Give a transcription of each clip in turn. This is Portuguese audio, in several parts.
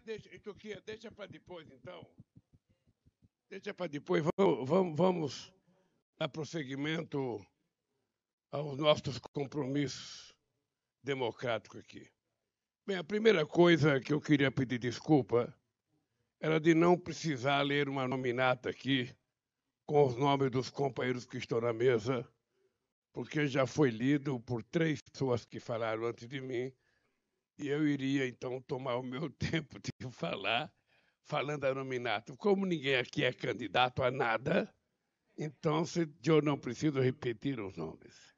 Deixa para depois, então. Deixa para depois. Vamos dar prosseguimento aos nossos compromissos democráticos aqui. Bem, a primeira coisa que eu queria pedir desculpa era de não precisar ler uma nominata aqui com os nomes dos companheiros que estão na mesa, porque já foi lido por 3 pessoas que falaram antes de mim, e eu iria, então, tomar o meu tempo de falar, falando a nominata. Como ninguém aqui é candidato a nada, então eu não preciso repetir os nomes.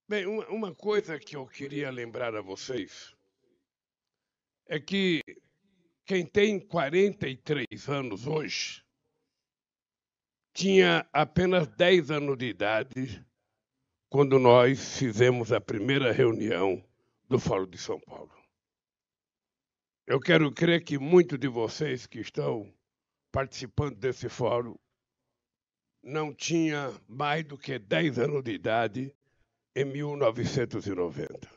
Bem, uma coisa que eu queria lembrar a vocês é que quem tem 43 anos hoje tinha apenas 10 anos de idade quando nós fizemos a primeira reunião do Fórum de São Paulo. Eu quero crer que muitos de vocês que estão participando desse fórum não tinha mais do que 10 anos de idade em 1990.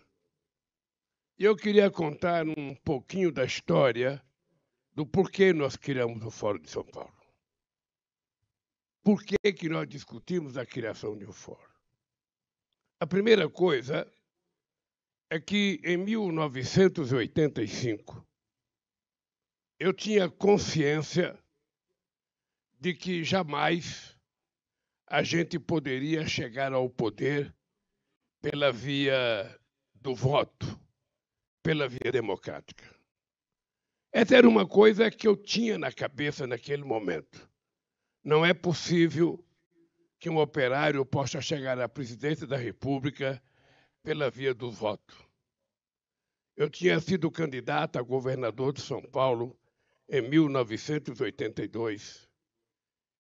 E eu queria contar um pouquinho da história do porquê nós criamos o Fórum de São Paulo. Por que nós discutimos a criação de um fórum? A primeira coisa é que em 1985 eu tinha consciência de que jamais a gente poderia chegar ao poder pela via do voto, pela via democrática. Essa era uma coisa que eu tinha na cabeça naquele momento. Não é possível que um operário possa chegar à presidência da República pela via do voto. Eu tinha sido candidato a governador de São Paulo em 1982.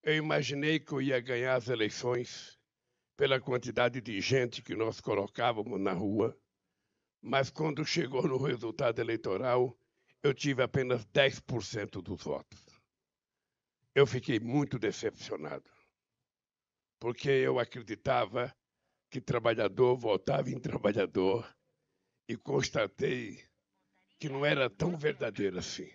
Eu imaginei que eu ia ganhar as eleições pela quantidade de gente que nós colocávamos na rua, mas quando chegou no resultado eleitoral, eu tive apenas 10% dos votos. Eu fiquei muito decepcionado, porque eu acreditava que trabalhador votava em trabalhador e constatei que não era tão verdadeiro assim.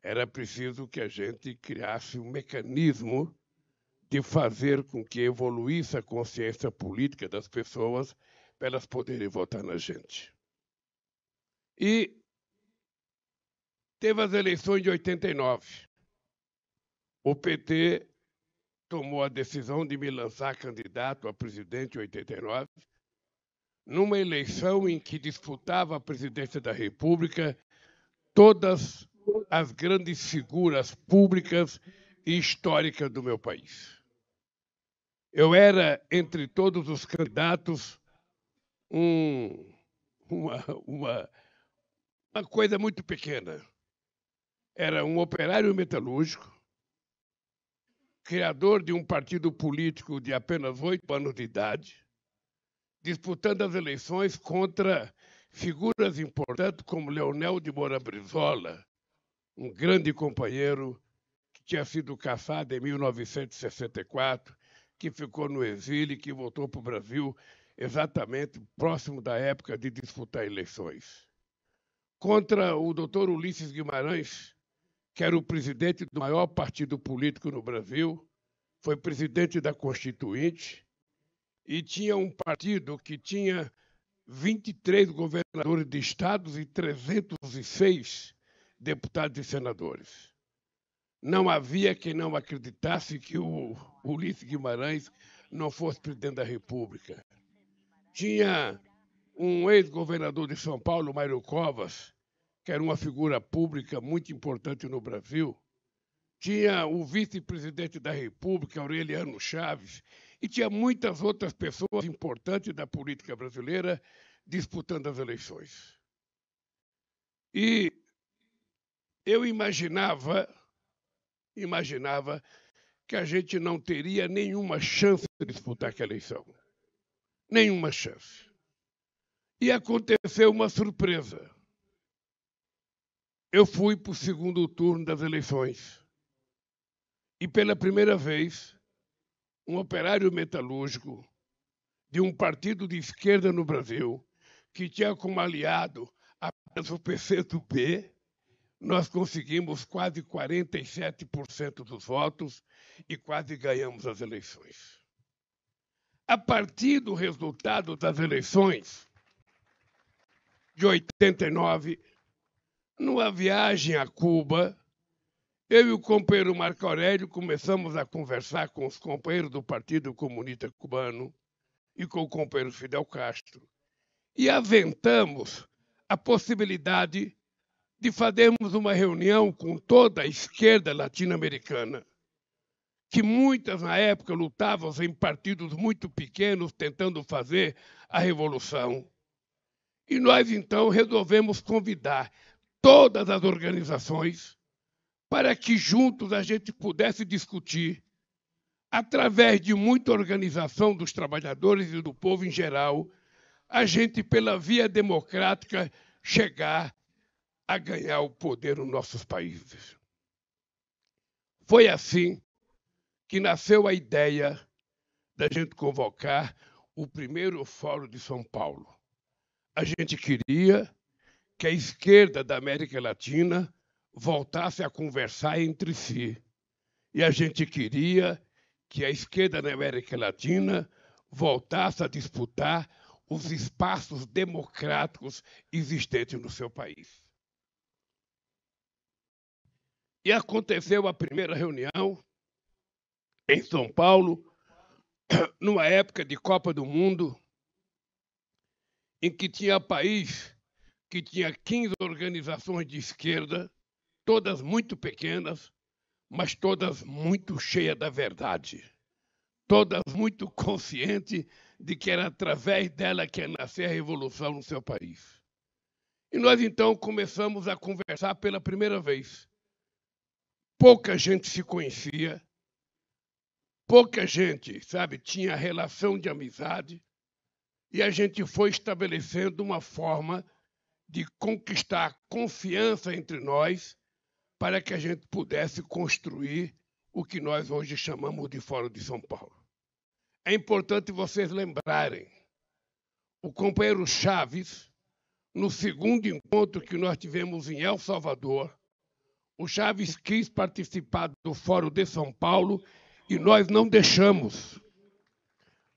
Era preciso que a gente criasse um mecanismo de fazer com que evoluísse a consciência política das pessoas para elas poderem votar na gente. E teve as eleições de 89. O PT tomou a decisão de me lançar candidato a presidente em 89, numa eleição em que disputava a presidência da República todas as grandes figuras públicas e históricas do meu país. Eu era, entre todos os candidatos, uma coisa muito pequena. Era um operário metalúrgico, criador de um partido político de apenas 8 anos de idade, disputando as eleições contra figuras importantes como Leonel de Moura Brizola, um grande companheiro que tinha sido caçado em 1964, que ficou no exílio e que voltou para o Brasil exatamente próximo da época de disputar eleições. Contra o doutor Ulisses Guimarães, que era o presidente do maior partido político no Brasil, foi presidente da Constituinte e tinha um partido que tinha 23 governadores de estados e 306 deputados e senadores. Não havia quem não acreditasse que o Ulisses Guimarães não fosse presidente da República. Tinha um ex-governador de São Paulo, Mário Covas, que era uma figura pública muito importante no Brasil. Tinha o vice-presidente da República, Aureliano Chaves, e tinha muitas outras pessoas importantes da política brasileira disputando as eleições. E eu imaginava que a gente não teria nenhuma chance de disputar aquela eleição. Nenhuma chance. E aconteceu uma surpresa. Eu fui para o segundo turno das eleições. E pela primeira vez, um operário metalúrgico de um partido de esquerda no Brasil, que tinha como aliado o PCdoB, nós conseguimos quase 47% dos votos e quase ganhamos as eleições. A partir do resultado das eleições de 89, numa viagem a Cuba, eu e o companheiro Marco Aurélio começamos a conversar com os companheiros do Partido Comunista Cubano e com o companheiro Fidel Castro e aventamos a possibilidade de fazermos uma reunião com toda a esquerda latino-americana, que muitas, na época, lutavam em partidos muito pequenos, tentando fazer a revolução. E nós, então, resolvemos convidar todas as organizações para que juntos a gente pudesse discutir, através de muita organização dos trabalhadores e do povo em geral, a gente, pela via democrática, chegar a ganhar o poder nos nossos países. Foi assim que nasceu a ideia da gente convocar o primeiro Fórum de São Paulo. A gente queria que a esquerda da América Latina voltasse a conversar entre si. E a gente queria que a esquerda da América Latina voltasse a disputar os espaços democráticos existentes no seu país. E aconteceu a primeira reunião em São Paulo, numa época de Copa do Mundo, em que tinha país que tinha 15 organizações de esquerda, todas muito pequenas, mas todas muito cheias da verdade, todas muito conscientes de que era através dela que ia nascer a revolução no seu país. E nós, então, começamos a conversar pela primeira vez. Pouca gente se conhecia, pouca gente, sabe, tinha relação de amizade, e a gente foi estabelecendo uma forma de conquistar confiança entre nós para que a gente pudesse construir o que nós hoje chamamos de Fórum de São Paulo. É importante vocês lembrarem, o companheiro Chaves, no segundo encontro que nós tivemos em El Salvador, o Chaves quis participar do Fórum de São Paulo e nós não deixamos.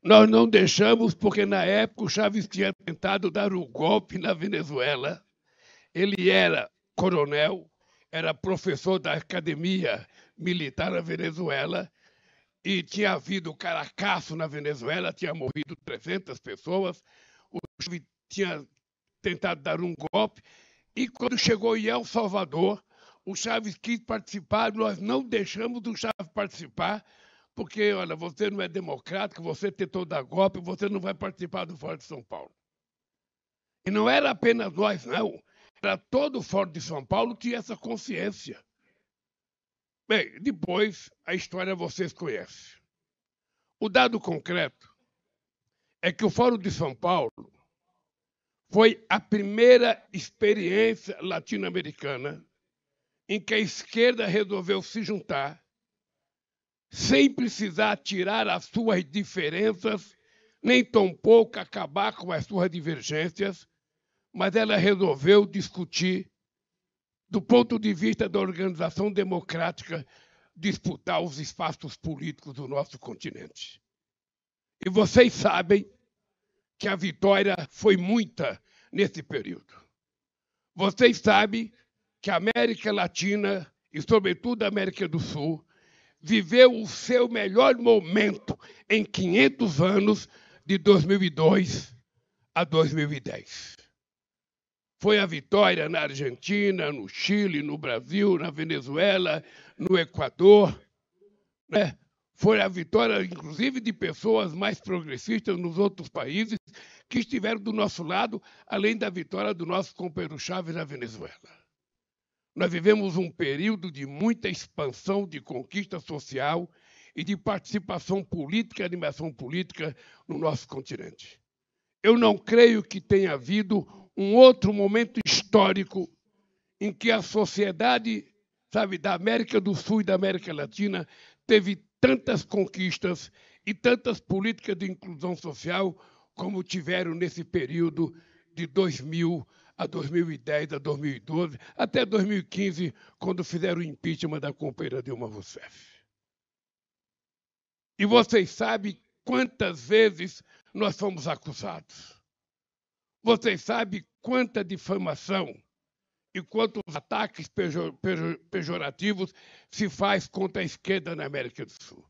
Nós não deixamos porque, na época, o Chaves tinha tentado dar o golpe na Venezuela. Ele era coronel, era professor da Academia Militar na Venezuela e tinha havido Caracaço na Venezuela, tinha morrido 300 pessoas. O Chaves tinha tentado dar um golpe e, quando chegou em El Salvador, o Chaves quis participar, nós não deixamos o Chaves participar, porque, olha, você não é democrático, você tentou dar golpe, você não vai participar do Fórum de São Paulo. E não era apenas nós, não. Era todo o Fórum de São Paulo que tinha essa consciência. Bem, depois a história vocês conhecem. O dado concreto é que o Fórum de São Paulo foi a primeira experiência latino-americana em que a esquerda resolveu se juntar sem precisar tirar as suas diferenças, nem tampouco acabar com as suas divergências, mas ela resolveu discutir, do ponto de vista da organização democrática, disputar os espaços políticos do nosso continente. E vocês sabem que a vitória foi muita nesse período. Vocês sabem que a América Latina, e sobretudo a América do Sul, viveu o seu melhor momento em 500 anos, de 2002 a 2010. Foi a vitória na Argentina, no Chile, no Brasil, na Venezuela, no Equador, né? Foi a vitória, inclusive, de pessoas mais progressistas nos outros países que estiveram do nosso lado, além da vitória do nosso companheiro Chávez na Venezuela. Nós vivemos um período de muita expansão de conquista social e de participação política, animação política no nosso continente. Eu não creio que tenha havido um outro momento histórico em que a sociedade, sabe, da América do Sul e da América Latina teve tantas conquistas e tantas políticas de inclusão social como tiveram nesse período de 2000 a 2010, a 2012, até 2015, quando fizeram o impeachment da companheira Dilma Rousseff. E vocês sabem quantas vezes nós fomos acusados. Vocês sabem quanta difamação e quantos ataques pejorativos se faz contra a esquerda na América do Sul.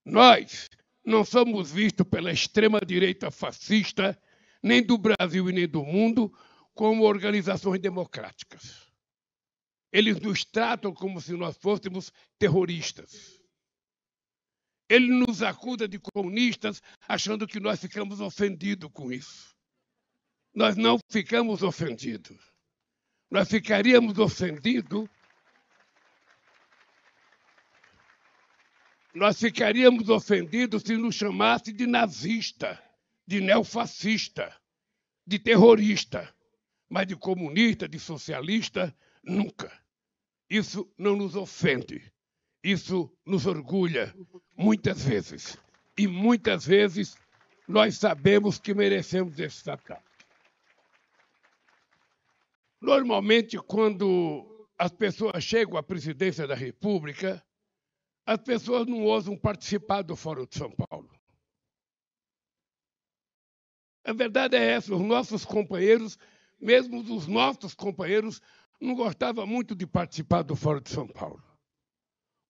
Nós não somos vistos pela extrema-direita fascista, nem do Brasil e nem do mundo, como organizações democráticas. Eles nos tratam como se nós fôssemos terroristas. Ele nos acusa de comunistas, achando que nós ficamos ofendidos com isso. Nós não ficamos ofendidos. Nós ficaríamos ofendidos. Nós ficaríamos ofendidos se nos chamasse de nazista, de neofascista, de terrorista. Mas de comunista, de socialista, nunca. Isso não nos ofende. Isso nos orgulha, muitas vezes. E muitas vezes nós sabemos que merecemos esse ataque. Normalmente, quando as pessoas chegam à presidência da República, as pessoas não ousam participar do Fórum de São Paulo. A verdade é essa, os nossos companheiros, mesmo os nossos companheiros, não gostavam muito de participar do Fórum de São Paulo.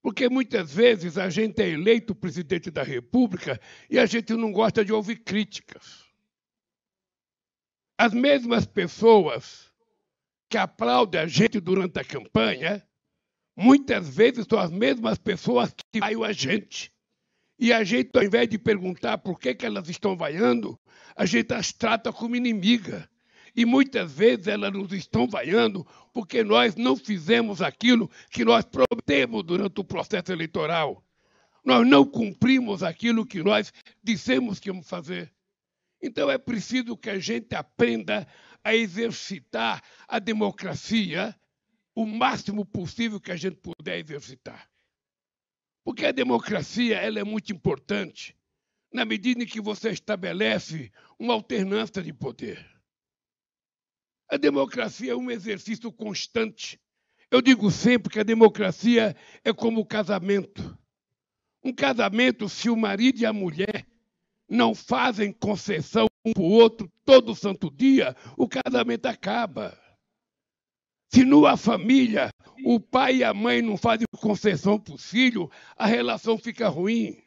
Porque muitas vezes a gente é eleito presidente da República e a gente não gosta de ouvir críticas. As mesmas pessoas que aplaudem a gente durante a campanha, muitas vezes são as mesmas pessoas que vaiam a gente. E a gente, ao invés de perguntar por que elas estão vaiando, a gente as trata como inimiga. E muitas vezes elas nos estão vaiando porque nós não fizemos aquilo que nós prometemos durante o processo eleitoral. Nós não cumprimos aquilo que nós dissemos que íamos fazer. Então é preciso que a gente aprenda a exercitar a democracia o máximo possível que a gente puder exercitar. Porque a democracia ela é muito importante na medida em que você estabelece uma alternância de poder. A democracia é um exercício constante. Eu digo sempre que a democracia é como o casamento. Um casamento, se o marido e a mulher não fazem concessão um para o outro todo santo dia, o casamento acaba. Se numa família o pai e a mãe não fazem concessão para os filhos, a relação fica ruim.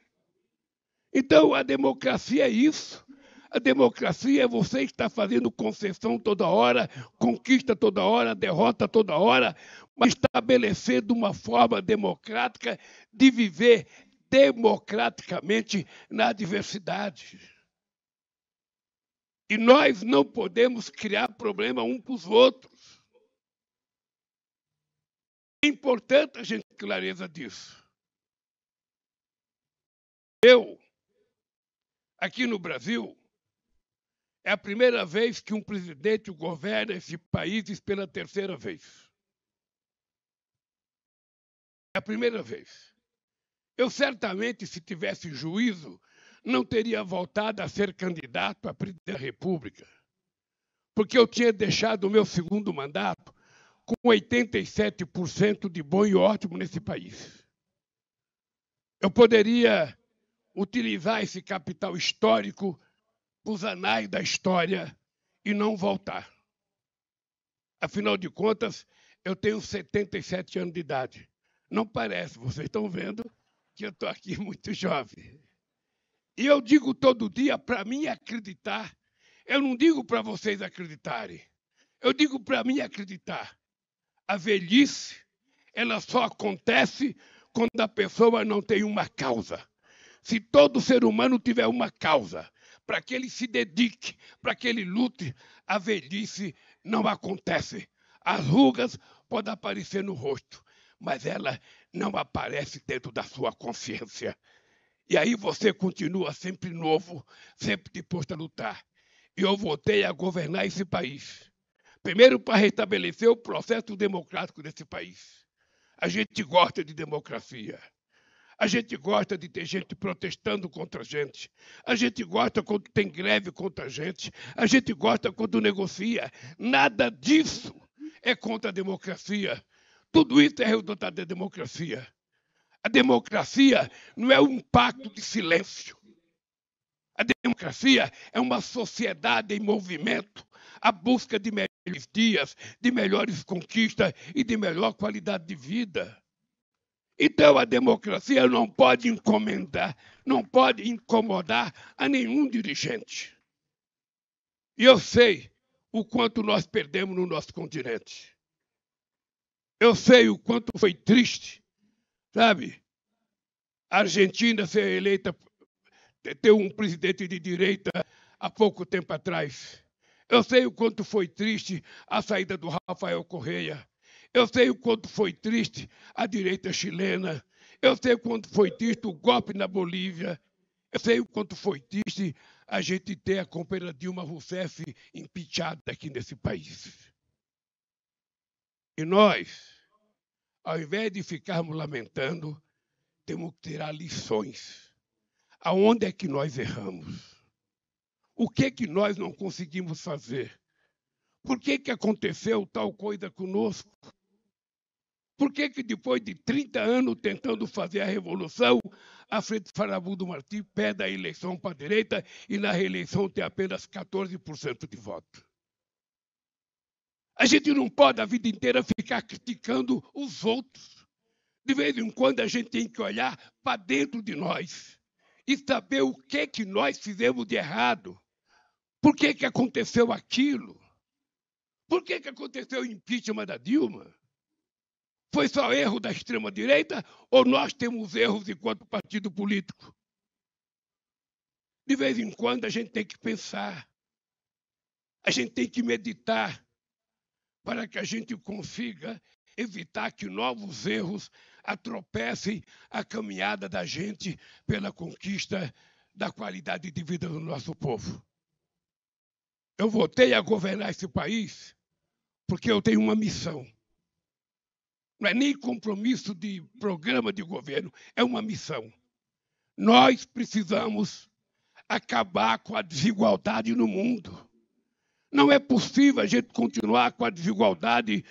Então, a democracia é isso. A democracia é você que está fazendo concessão toda hora, conquista toda hora, derrota toda hora, mas estabelecendo uma forma democrática de viver democraticamente na diversidade. E nós não podemos criar problema uns para os outros. É importante a gente ter clareza disso. Aqui no Brasil, é a primeira vez que um presidente governa esse país pela terceira vez. É a primeira vez. Eu certamente, se tivesse juízo, não teria voltado a ser candidato a presidente da República, porque eu tinha deixado o meu segundo mandato com 87% de bom e ótimo nesse país. Eu poderia utilizar esse capital histórico para os anais da história e não voltar. Afinal de contas, eu tenho 77 anos de idade. Não parece, vocês estão vendo que eu estou aqui muito jovem. E eu digo todo dia para mim acreditar. Eu não digo para vocês acreditarem. Eu digo para mim acreditar. A velhice, ela só acontece quando a pessoa não tem uma causa. Se todo ser humano tiver uma causa, para que ele se dedique, para que ele lute, a velhice não acontece. As rugas podem aparecer no rosto, mas ela não aparece dentro da sua consciência. E aí você continua sempre novo, sempre disposto a lutar. E eu voltei a governar esse país. Primeiro, para restabelecer o processo democrático desse país. A gente gosta de democracia. A gente gosta de ter gente protestando contra a gente. A gente gosta quando tem greve contra a gente. A gente gosta quando negocia. Nada disso é contra a democracia. Tudo isso é resultado da democracia. A democracia não é um pacto de silêncio. A democracia é uma sociedade em movimento, a busca de melhores dias, de melhores conquistas e de melhor qualidade de vida. Então a democracia não pode encomendar, não pode incomodar a nenhum dirigente. E eu sei o quanto nós perdemos no nosso continente. Eu sei o quanto foi triste, sabe? A Argentina ser eleita, ter um presidente de direita há pouco tempo atrás. Eu sei o quanto foi triste a saída do Rafael Correa. Eu sei o quanto foi triste a direita chilena. Eu sei o quanto foi triste o golpe na Bolívia. Eu sei o quanto foi triste a gente ter a companheira Dilma Rousseff impeachada aqui nesse país. E nós, ao invés de ficarmos lamentando, temos que tirar lições. Aonde é que nós erramos? O que nós não conseguimos fazer? Por que aconteceu tal coisa conosco? Por que depois de 30 anos tentando fazer a revolução, a Frente Farabudo Martins pede a eleição para a direita e na reeleição tem apenas 14% de voto? A gente não pode a vida inteira ficar criticando os outros. De vez em quando a gente tem que olhar para dentro de nós e saber o que nós fizemos de errado. Por que aconteceu aquilo? Por que aconteceu o impeachment da Dilma? Foi só erro da extrema-direita ou nós temos erros enquanto partido político? De vez em quando a gente tem que pensar, a gente tem que meditar para que a gente consiga evitar que novos erros atropecem a caminhada da gente pela conquista da qualidade de vida do nosso povo. Eu voltei a governar esse país porque eu tenho uma missão. Não é nem compromisso de programa de governo, é uma missão. Nós precisamos acabar com a desigualdade no mundo. Não é possível a gente continuar com a desigualdade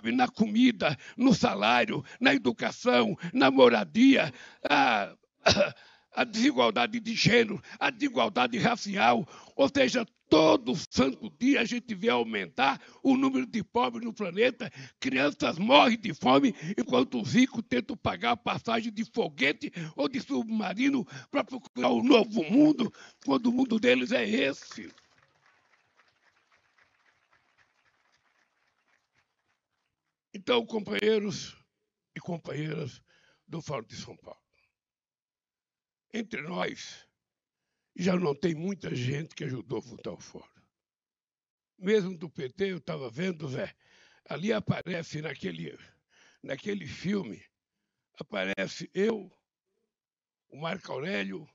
na comida, no salário, na educação, na moradia, a desigualdade de gênero, a desigualdade racial. Ou seja, todo santo dia a gente vê aumentar o número de pobres no planeta, crianças morrem de fome, enquanto os ricos tentam pagar a passagem de foguete ou de submarino para procurar um novo mundo, quando o mundo deles é esse. Então, companheiros e companheiras do Fórum de São Paulo, entre nós já não tem muita gente que ajudou a fundar o Fórum. Mesmo do PT, eu estava vendo, Zé, ali aparece naquele filme, aparece eu, o Marco Aurélio,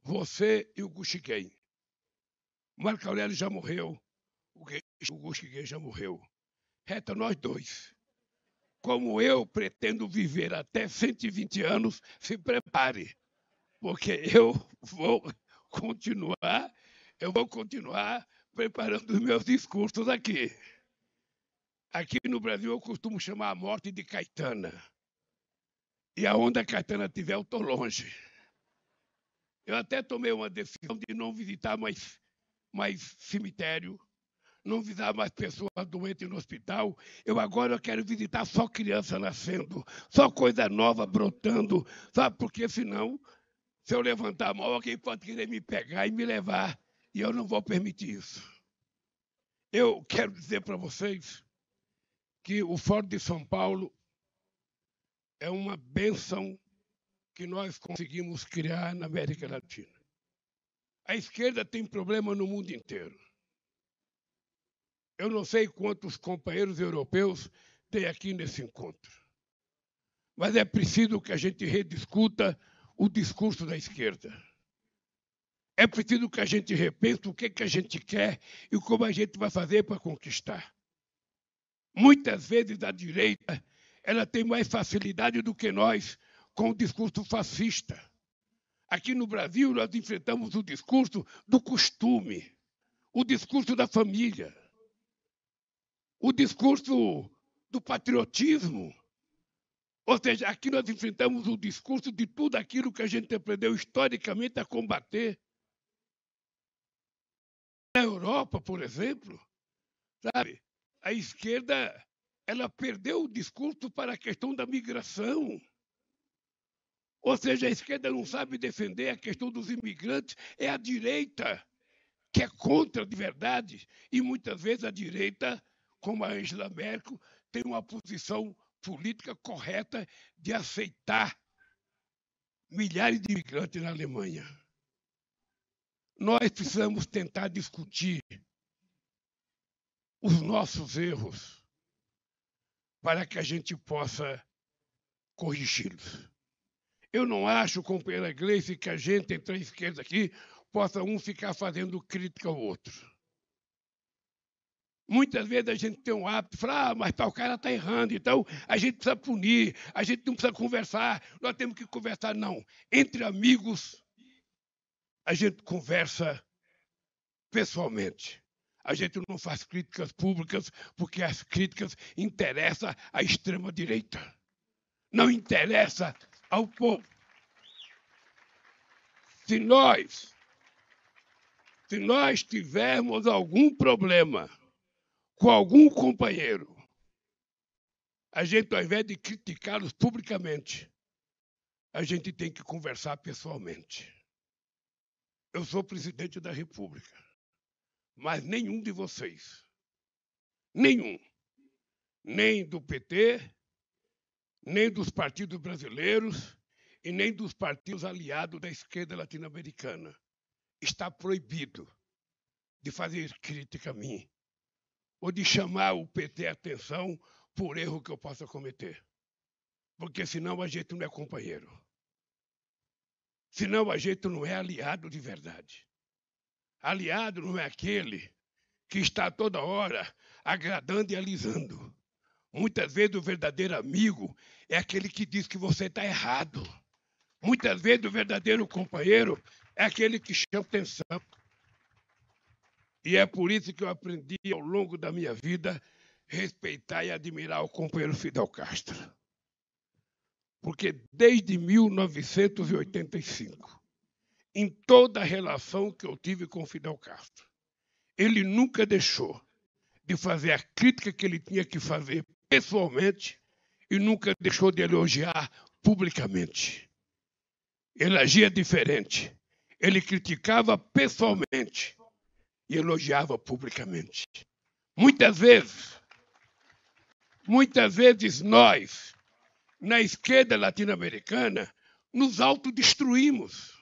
você e o Guxiquem. O Marco Aurélio já morreu, o Guxiquem já morreu. Resta nós dois. Como eu pretendo viver até 120 anos, se prepare, porque eu vou continuar preparando os meus discursos aqui. Aqui no Brasil eu costumo chamar a morte de Caetana. E aonde a Caetana estiver, eu estou longe. Eu até tomei uma decisão de não visitar mais cemitério, não visitar mais pessoas doentes no hospital. Agora eu quero visitar só criança nascendo, só coisa nova brotando, sabe? Porque senão, se eu levantar a mão, alguém pode querer me pegar e me levar, e eu não vou permitir isso. Eu quero dizer para vocês que o Fórum de São Paulo é uma bênção que nós conseguimos criar na América Latina. A esquerda tem problema no mundo inteiro. Eu não sei quantos companheiros europeus tem aqui nesse encontro, mas é preciso que a gente rediscuta o discurso da esquerda. É preciso que a gente repense o que a gente quer e como a gente vai fazer para conquistar. Muitas vezes a direita ela tem mais facilidade do que nós com o discurso fascista. Aqui no Brasil, nós enfrentamos o discurso do costume, o discurso da família, o discurso do patriotismo. Ou seja, aqui nós enfrentamos o discurso de tudo aquilo que a gente aprendeu historicamente a combater. Na Europa, por exemplo, sabe, a esquerda ela perdeu o discurso para a questão da migração. Ou seja, a esquerda não sabe defender a questão dos imigrantes, é a direita que é contra de verdade. E muitas vezes a direita, como a Angela Merkel, tem uma posição política correta de aceitar milhares de imigrantes na Alemanha. Nós precisamos tentar discutir os nossos erros para que a gente possa corrigi-los. Eu não acho, companheira Gleice, que a gente, entre a esquerda aqui, possa um ficar fazendo crítica ao outro. Muitas vezes a gente tem um hábito de falar, mas o cara está errando, então a gente precisa punir, a gente não precisa conversar, nós temos que conversar. Não. Entre amigos, a gente conversa pessoalmente. A gente não faz críticas públicas porque as críticas interessam à extrema-direita. Não interessa ao povo. Se nós tivermos algum problema com algum companheiro, a gente, ao invés de criticá-los publicamente, a gente tem que conversar pessoalmente. Eu sou presidente da República, mas nenhum de vocês, nenhum, nem do PT, nem dos partidos brasileiros e nem dos partidos aliados da esquerda latino-americana, está proibido de fazer crítica a mim ou de chamar o PT a atenção por erro que eu possa cometer. Porque senão a gente não é companheiro. Senão a gente não é aliado de verdade. Aliado não é aquele que está toda hora agradando e alisando. Muitas vezes o verdadeiro amigo é aquele que diz que você está errado. Muitas vezes o verdadeiro companheiro é aquele que chama atenção. E é por isso que eu aprendi ao longo da minha vida respeitar e admirar o companheiro Fidel Castro. Porque desde 1985, em toda a relação que eu tive com Fidel Castro, ele nunca deixou de fazer a crítica que ele tinha que fazer pessoalmente e nunca deixou de elogiar publicamente. Ele agia diferente. Ele criticava pessoalmente e elogiava publicamente. Muitas vezes nós, na esquerda latino-americana, nos autodestruímos.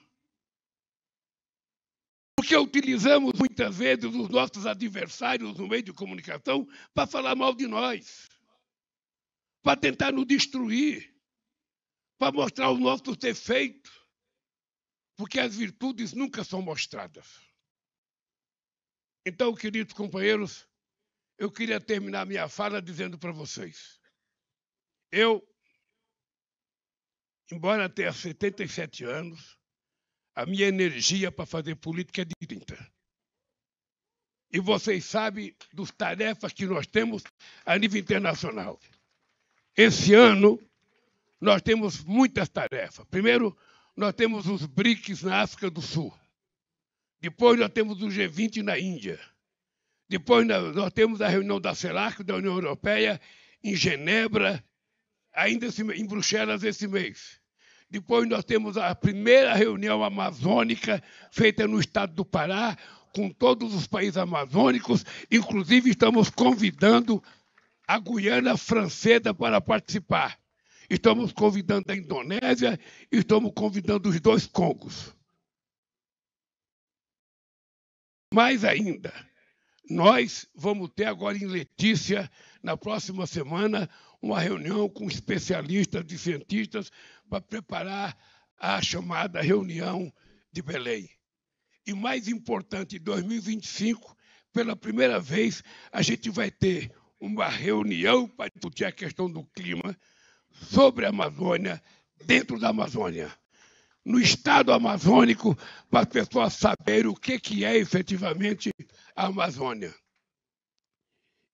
Porque utilizamos muitas vezes os nossos adversários no meio de comunicação para falar mal de nós, para tentar nos destruir, para mostrar os nossos defeitos, porque as virtudes nunca são mostradas. Então, queridos companheiros, eu queria terminar minha fala dizendo para vocês, eu, embora tenha 77 anos, a minha energia para fazer política é de 30. E vocês sabem das tarefas que nós temos a nível internacional. Esse ano, nós temos muitas tarefas. Primeiro, nós temos os BRICS na África do Sul. Depois, nós temos o G20 na Índia. Depois, nós temos a reunião da CELAC, da União Europeia, em Genebra, ainda em Bruxelas esse mês. Depois, nós temos a primeira reunião amazônica feita no estado do Pará, com todos os países amazônicos. Inclusive, estamos convidando a Guiana Francesa para participar. Estamos convidando a Indonésia e estamos convidando os 2 Congos. Mais ainda, nós vamos ter agora em Letícia, na próxima semana, uma reunião com especialistas e cientistas para preparar a chamada reunião de Belém. E mais importante, em 2025, pela primeira vez, a gente vai ter uma reunião para discutir a questão do clima sobre a Amazônia dentro da Amazônia, no estado amazônico, para as pessoas saberem o que é efetivamente a Amazônia.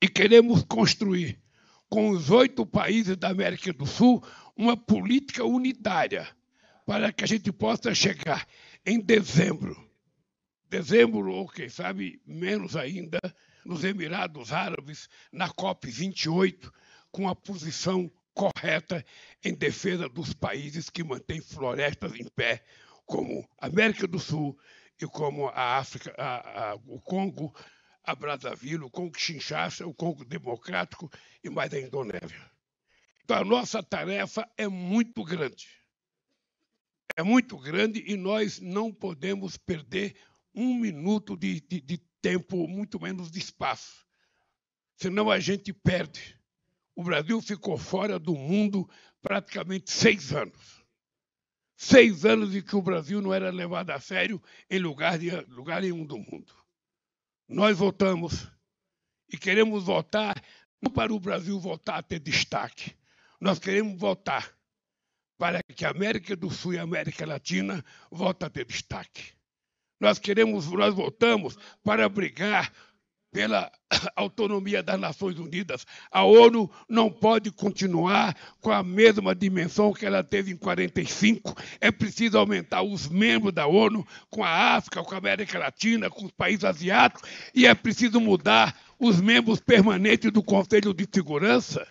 E queremos construir, com os 8 países da América do Sul, uma política unitária para que a gente possa chegar em dezembro, ou quem sabe menos ainda, nos Emirados Árabes, na COP28, com a posição correta em defesa dos países que mantêm florestas em pé, como a América do Sul e como a África, o Congo, a Brazzaville, o Congo Kinshasa, o Congo Democrático e mais a Indonésia. Então, a nossa tarefa é muito grande. É muito grande e nós não podemos perder 1 minuto de tempo, muito menos de espaço. Senão a gente perde. O Brasil ficou fora do mundo praticamente 6 anos. 6 anos em que o Brasil não era levado a sério em lugar nenhum do mundo. Nós voltamos e queremos voltar não para o Brasil voltar a ter destaque. Nós queremos voltar para que a América do Sul e a América Latina voltem a ter destaque. Nós voltamos para brigar pela autonomia das Nações Unidas. A ONU não pode continuar com a mesma dimensão que ela teve em 45. É preciso aumentar os membros da ONU com a África, com a América Latina, com os países asiáticos, e é preciso mudar os membros permanentes do Conselho de Segurança,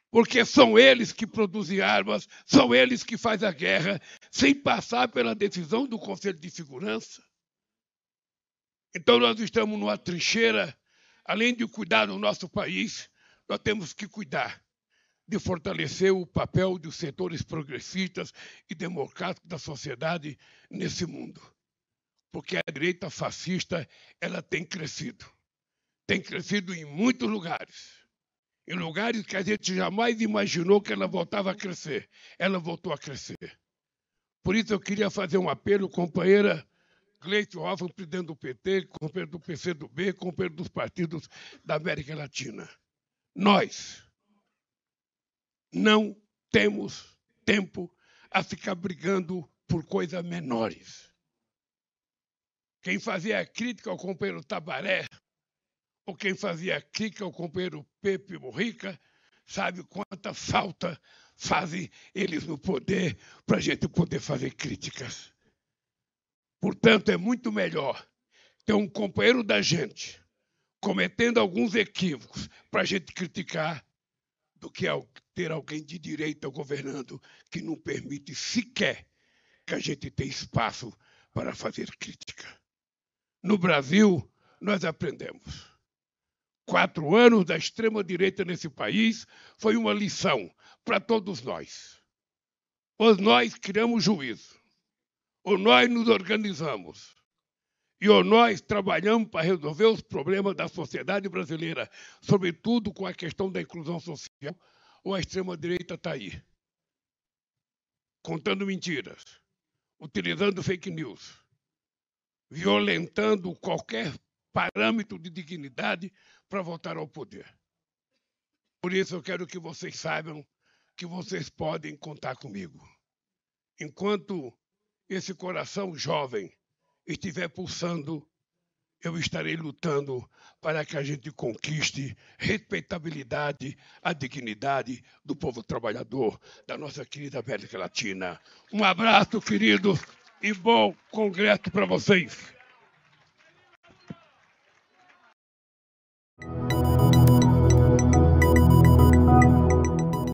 porque são eles que produzem armas, são eles que fazem a guerra, sem passar pela decisão do Conselho de Segurança. Então, nós estamos numa trincheira, além de cuidar do nosso país, nós temos que cuidar de fortalecer o papel dos setores progressistas e democráticos da sociedade nesse mundo. Porque a direita fascista ela tem crescido em muitos lugares. Em lugares que a gente jamais imaginou que ela voltava a crescer. Ela voltou a crescer. Por isso eu queria fazer um apelo, companheira Gleisi Hoffmann, presidente do PT, companheiro do PCdoB, companheiro dos partidos da América Latina. Nós não temos tempo a ficar brigando por coisas menores. Quem fazia crítica ao companheiro Tabaré, ou quem fazia crítica ao companheiro Pepe Mujica, sabe quanta falta fazem eles no poder para a gente poder fazer críticas. Portanto, é muito melhor ter um companheiro da gente cometendo alguns equívocos para a gente criticar do que ter alguém de direita governando que não permite sequer que a gente tenha espaço para fazer crítica. No Brasil, nós aprendemos. 4 anos da extrema-direita nesse país foi uma lição para todos nós. Ou nós criamos juízo, ou nós nos organizamos, e ou nós trabalhamos para resolver os problemas da sociedade brasileira, sobretudo com a questão da inclusão social, ou a extrema-direita está aí, contando mentiras, utilizando fake news, violentando qualquer parâmetro de dignidade para voltar ao poder. Por isso eu quero que vocês saibam que vocês podem contar comigo. Enquanto esse coração jovem estiver pulsando, eu estarei lutando para que a gente conquiste respeitabilidade, a dignidade do povo trabalhador da nossa querida América Latina. Um abraço, queridos, e bom congresso para vocês.